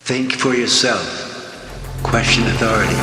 Think for yourself. Question authority.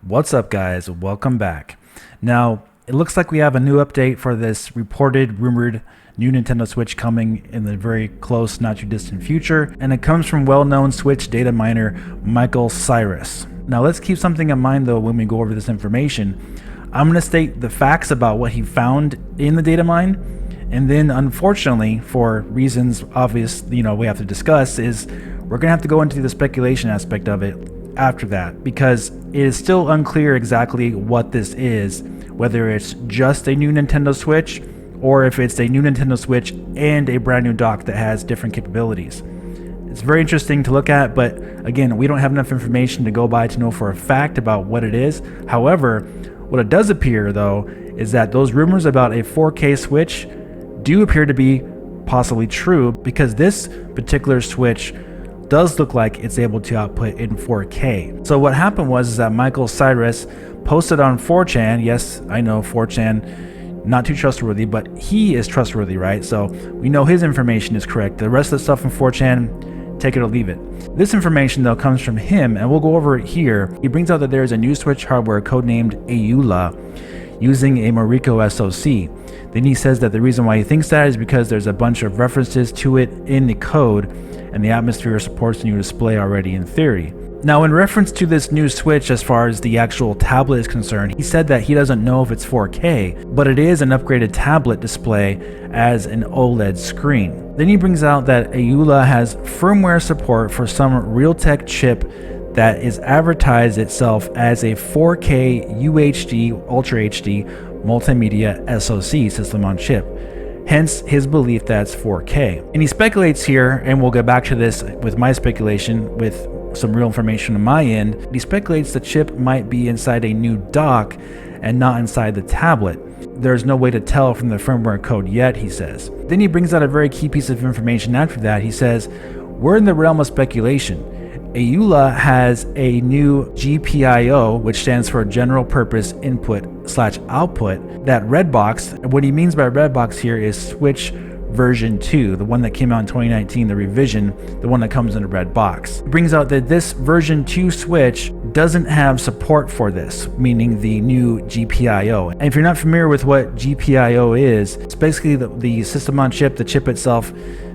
What's up, guys? Welcome back. Now, it looks like we have a new update for this reported, rumored new Nintendo Switch coming in the very close, not too distant future, and it comes from well-known Switch data miner Michael Cyrus. Now, let's keep something in mind though when we go over this information. I'm going to state the facts about what he found in the data mine, and then unfortunately, for reasons obvious, we have to discuss, is we're going to have to go into the speculation aspect of it after that, because it is still unclear exactly what this is, whether it's just a new Nintendo Switch or if it's a new Nintendo Switch and a brand new dock that has different capabilities. It's very interesting to look at, but again, we don't have enough information to go by to know for a fact about what it is. However, what it does appear though is that those rumors about a 4K Switch do appear to be possibly true, because this particular Switch does look like it's able to output in 4K. So what happened was that Michael Cyrus posted on 4chan. Yes, I know 4chan, not too trustworthy, but he is trustworthy, right? So we know his information is correct. The rest of the stuff from 4chan, take it or leave it. This information though comes from him, and we'll go over it here. He brings out that there is a new Switch hardware codenamed AULA using a Morrico SOC. Then he says that the reason why he thinks that is because there's a bunch of references to it in the code, and the atmosphere supports the new display already in theory. Now, in reference to this new Switch, as far as the actual tablet is concerned, he said that he doesn't know if it's 4K, but it is an upgraded tablet display as an OLED screen. Then he brings out that AULA has firmware support for some Realtek chip that is advertised itself as a 4K UHD Ultra HD multimedia SOC, system on chip. Hence his belief that it's 4K. And he speculates here, and we'll get back to this with my speculation with some real information on my end. He speculates the chip might be inside a new dock and not inside the tablet. There's no way to tell from the firmware code yet, he says. Then he brings out a very key piece of information after that. He says, we're in the realm of speculation. AULA has a new GPIO, which stands for General Purpose Input/Output, that red box. What he means by red box here is Switch version 2, the one that came out in 2019, the revision, the one that comes in a red box. It brings out that this version 2 Switch doesn't have support for this, meaning the new GPIO. And if you're not familiar with what GPIO is, it's basically the system on chip, the chip itself.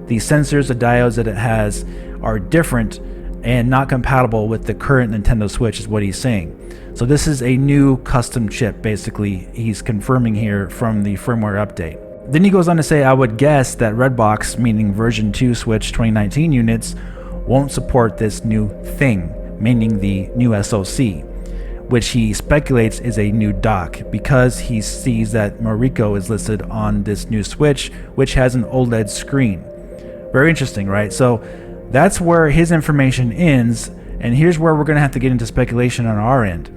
The sensors, the diodes that it has are different and not compatible with the current Nintendo Switch, is what he's saying. So this is a new custom chip, basically, he's confirming here from the firmware update. Then he goes on to say, I would guess that Redbox, meaning version 2 Switch 2019 units, won't support this new thing, meaning the new SoC, which he speculates is a new dock, because he sees that Morrico is listed on this new Switch, which has an OLED screen. Very interesting, right? So that's where his information ends, and here's where we're going to have to get into speculation on our end.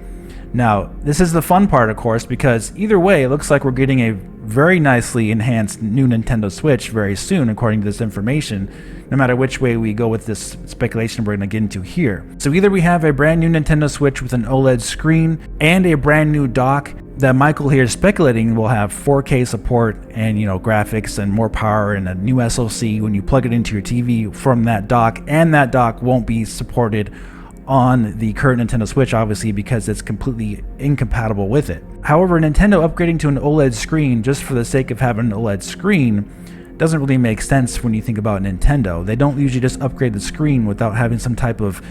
Now, this is the fun part, of course, because either way, it looks like we're getting a very nicely enhanced new Nintendo Switch very soon, according to this information, no matter which way we go with this speculation we're going to get into here. So either we have a brand new Nintendo Switch with an OLED screen and a brand new dock that Michael here is speculating will have 4K support and graphics and more power and a new SoC when you plug it into your TV from that dock, and that dock won't be supported on the current Nintendo Switch, obviously, because it's completely incompatible with it. However, Nintendo upgrading to an OLED screen just for the sake of having an OLED screen doesn't really make sense when you think about Nintendo. They don't usually just upgrade the screen without having some type of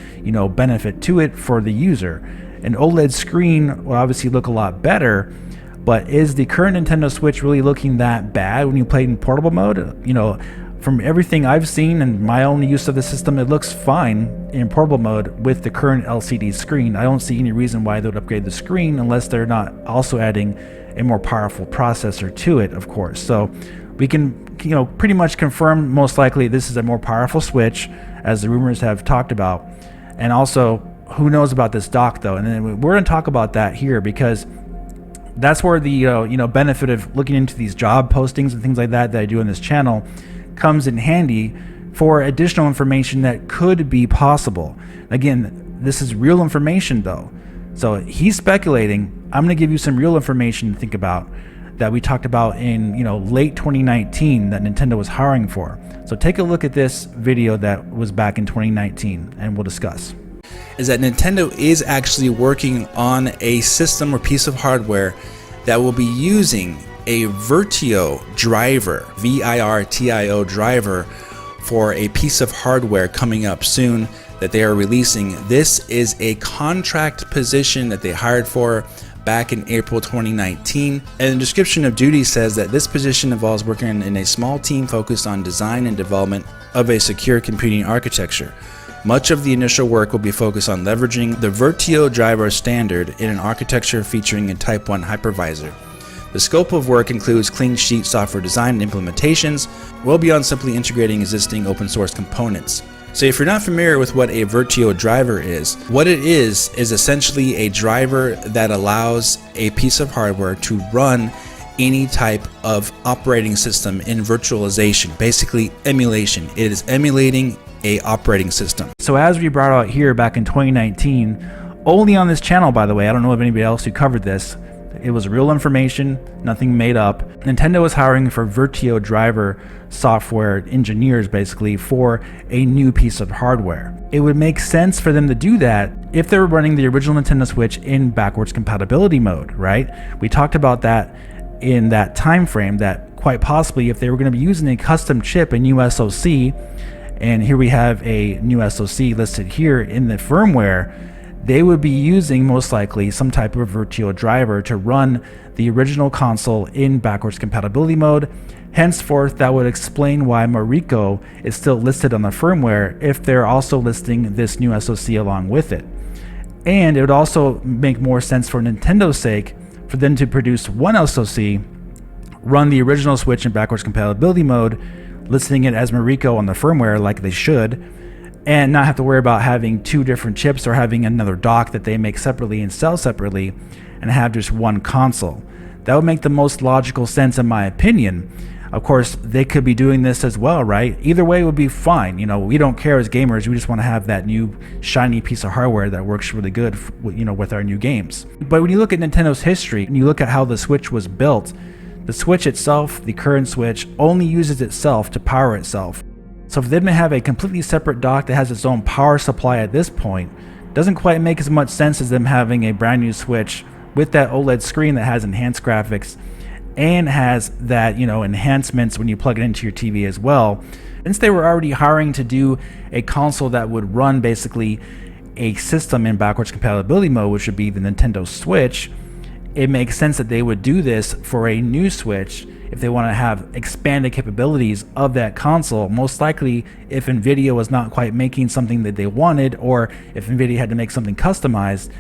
benefit to it for the user. An OLED screen will obviously look a lot better, but is the current Nintendo Switch really looking that bad when you play it in portable mode? From everything I've seen and my own use of the system, it looks fine in portable mode with the current LCD screen. I don't see any reason why they would upgrade the screen unless they're not also adding a more powerful processor to it, of course. So we can pretty much confirm most likely this is a more powerful Switch, as the rumors have talked about. And also, who knows about this dock though? And then we're going to talk about that here, because that's where the benefit of looking into these job postings and things like that I do on this channel comes in handy for additional information that could be possible. Again, this is real information though. So he's speculating. I'm going to give you some real information to think about that we talked about in late 2019 that Nintendo was hiring for. So take a look at this video that was back in 2019 and we'll discuss. Is that Nintendo is actually working on a system or piece of hardware that will be using a Virtio driver, VIRTIO driver, for a piece of hardware coming up soon that they are releasing. This is a contract position that they hired for back in April 2019, and the description of duty says that this position involves working in a small team focused on design and development of a secure computing architecture. Much of the initial work will be focused on leveraging the Virtio driver standard in an architecture featuring a Type 1 hypervisor. The scope of work includes clean sheet software design and implementations, well beyond simply integrating existing open source components. So if you're not familiar with what a Virtio driver is, what it is essentially a driver that allows a piece of hardware to run any type of operating system in virtualization, basically emulation. It is emulating a operating system. So as we brought out here back in 2019, only on this channel, by the way, I don't know of anybody else who covered this. It was real information, nothing made up. Nintendo was hiring for Virtio driver software engineers basically for a new piece of hardware. It would make sense for them to do that if they were running the original Nintendo Switch in backwards compatibility mode, right? We talked about that in that time frame, that quite possibly if they were going to be using a custom chip, a new SOC, and here we have a new SOC listed here in the firmware, they would be using most likely some type of Virtio driver to run the original console in backwards compatibility mode. Henceforth, that would explain why Mariko is still listed on the firmware if they're also listing this new SOC along with it. And it would also make more sense for Nintendo's sake for them to produce one SOC, run the original Switch in backwards compatibility mode, listing it as Mariko on the firmware like they should, and not have to worry about having two different chips or having another dock that they make separately and sell separately, and have just one console. That would make the most logical sense in my opinion. Of course, they could be doing this as well, right? Either way would be fine. We don't care as gamers. We just want to have that new shiny piece of hardware that works really good, with our new games. But when you look at Nintendo's history and you look at how the Switch was built, the Switch itself, the current Switch, only uses itself to power itself. So for them to have a completely separate dock that has its own power supply at this point doesn't quite make as much sense as them having a brand new Switch with that OLED screen that has enhanced graphics and has that, enhancements when you plug it into your TV as well. Since they were already hiring to do a console that would run basically a system in backwards compatibility mode, which would be the Nintendo Switch, it makes sense that they would do this for a new Switch if they want to have expanded capabilities of that console. Most likely if Nvidia was not quite making something that they wanted, or if Nvidia had to make something customized,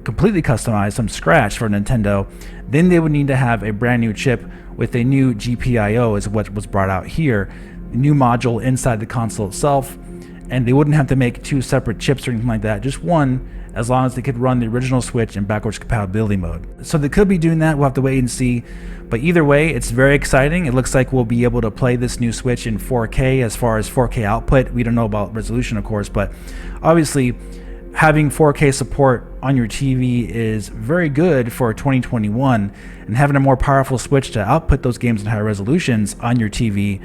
completely customized from scratch for Nintendo, then they would need to have a brand new chip with a new GPIO is what was brought out here, a new module inside the console itself, and they wouldn't have to make two separate chips or anything like that, just one, as long as they could run the original Switch in backwards compatibility mode. So they could be doing that. We'll have to wait and see. But either way, it's very exciting. It looks like we'll be able to play this new Switch in 4K as far as 4K output. We don't know about resolution, of course, but obviously having 4K support on your TV is very good for 2021, and having a more powerful Switch to output those games in higher resolutions on your TV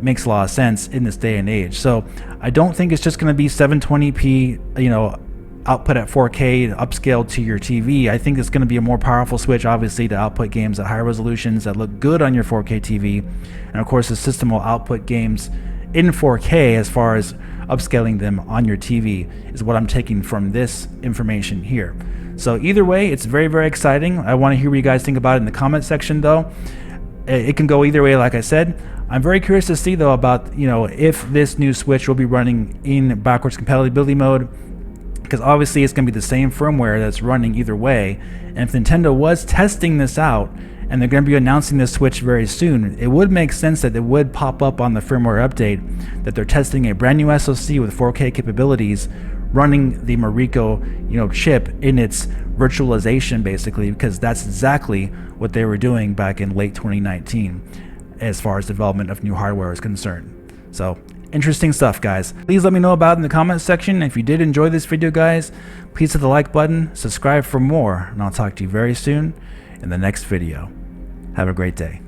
makes a lot of sense in this day and age. So I don't think it's just going to be 720p, output at 4K upscaled to your TV. I think it's going to be a more powerful Switch, obviously, to output games at higher resolutions that look good on your 4K TV. And of course, the system will output games in 4K as far as upscaling them on your TV, is what I'm taking from this information here. So either way, it's very, very exciting. I want to hear what you guys think about it in the comment section, though. It can go either way, like I said. I'm very curious to see, though, about if this new Switch will be running in backwards compatibility mode, because obviously it's going to be the same firmware that's running either way. And if Nintendo was testing this out and they're going to be announcing this Switch very soon, it would make sense that it would pop up on the firmware update that they're testing a brand new SoC with 4K capabilities running the Mariko chip in its virtualization, basically, because that's exactly what they were doing back in late 2019 as far as development of new hardware is concerned. So Interesting stuff, guys. Please let me know about it in the comments section. If you did enjoy this video, guys, please hit the like button, subscribe for more, and I'll talk to you very soon in the next video. Have a great day.